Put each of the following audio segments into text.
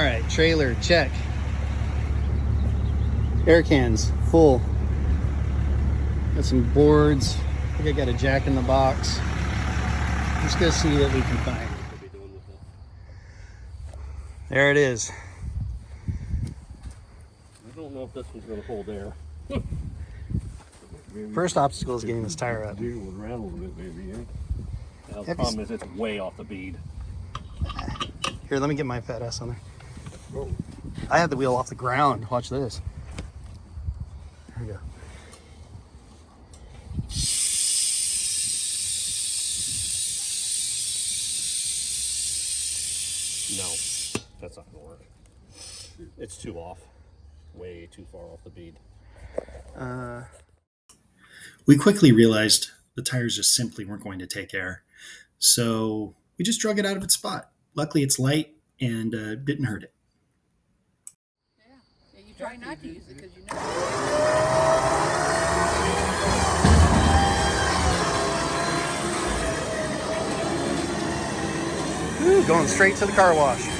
All right, trailer, check. Air cans, full. Got some boards. I think I got a jack in the box. Let's go see what we can find. There it is. I don't know if this one's going to hold air. First obstacle is getting this tire up. Deal with rattle a bit, maybe, eh? Now, the problem is it's way off the bead. Here, let me get my fat ass on there. Oh. I had the wheel off the ground. Watch this. There we go. No, that's not going to work. It's too off. Way too far off the bead. We quickly realized the tires just simply weren't going to take air. So we just drug it out of its spot. Luckily, it's light and didn't hurt it. Yeah, you try not to use it because you know. Ooh, going straight to the car wash. No,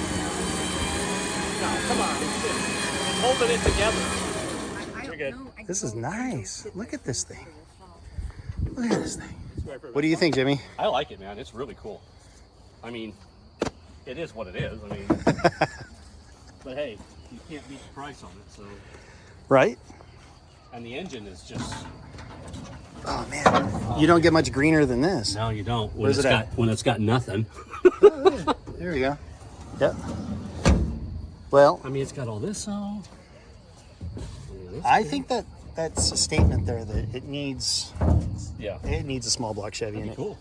come on. It's holding it together. You're good. This is nice. Look at this thing. Look at this thing. What do you think, Jimmy? I like it, man. It's really cool. I mean, it is what it is. I mean, but hey, you can't beat the price on it, so. Right? And the engine is just. Oh man, you don't get much greener than this. No, you don't. Where's it at? When it's got nothing. Oh, yeah. There we go. Yep. Well, I mean, it's got all this on. I think that's a statement there that it needs. Yeah. It needs a small block Chevy in it. Cool.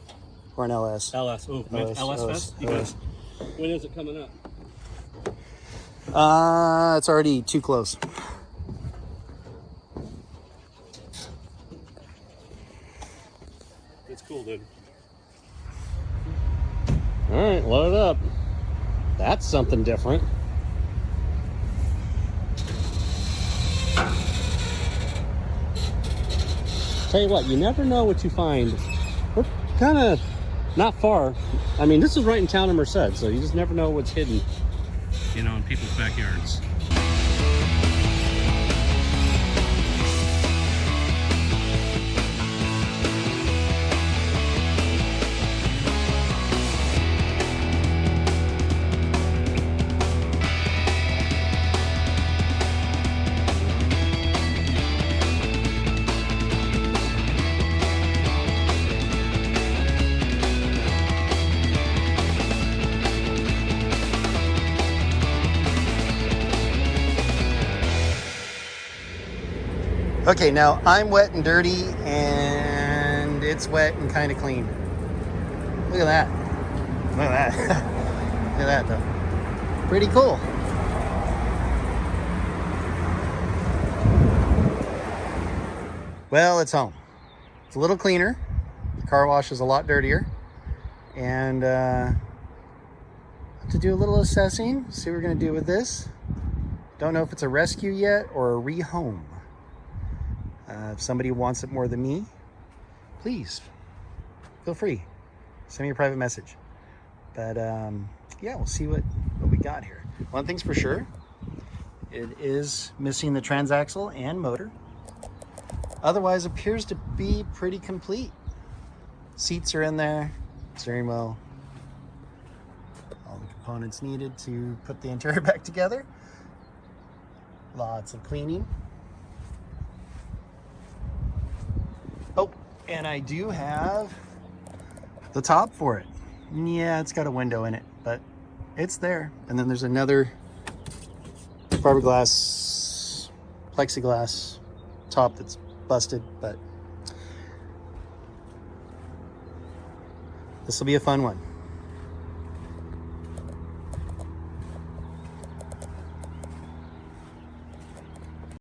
Or an LS. LS. Oh, LS Fest. You guys, when is it coming up? It's already too close. It's cool, dude. All right, load it up. That's something different. Tell you what, you never know what you find. We're kind of not far. I mean, this is right in town in Merced, so you just never know what's hidden, you know, in people's backyards. Okay, now I'm wet and dirty, and it's wet and kind of clean. Look at that. Look at that. Look at that, though. Pretty cool. Well, it's home. It's a little cleaner. The car wash is a lot dirtier. And have to do a little assessing, see what we're going to do with this. Don't know if it's a rescue yet or a rehome. If somebody wants it more than me, please feel free. Send me a private message. But yeah, we'll see what we got here. One thing's for sure, it is missing the transaxle and motor. Otherwise, appears to be pretty complete. Seats are in there, steering wheel, all the components needed to put the interior back together. Lots of cleaning. Oh, and I do have the top for it. Yeah, it's got a window in it, but it's there. And then there's another fiberglass, plexiglass top that's busted, but this will be a fun one.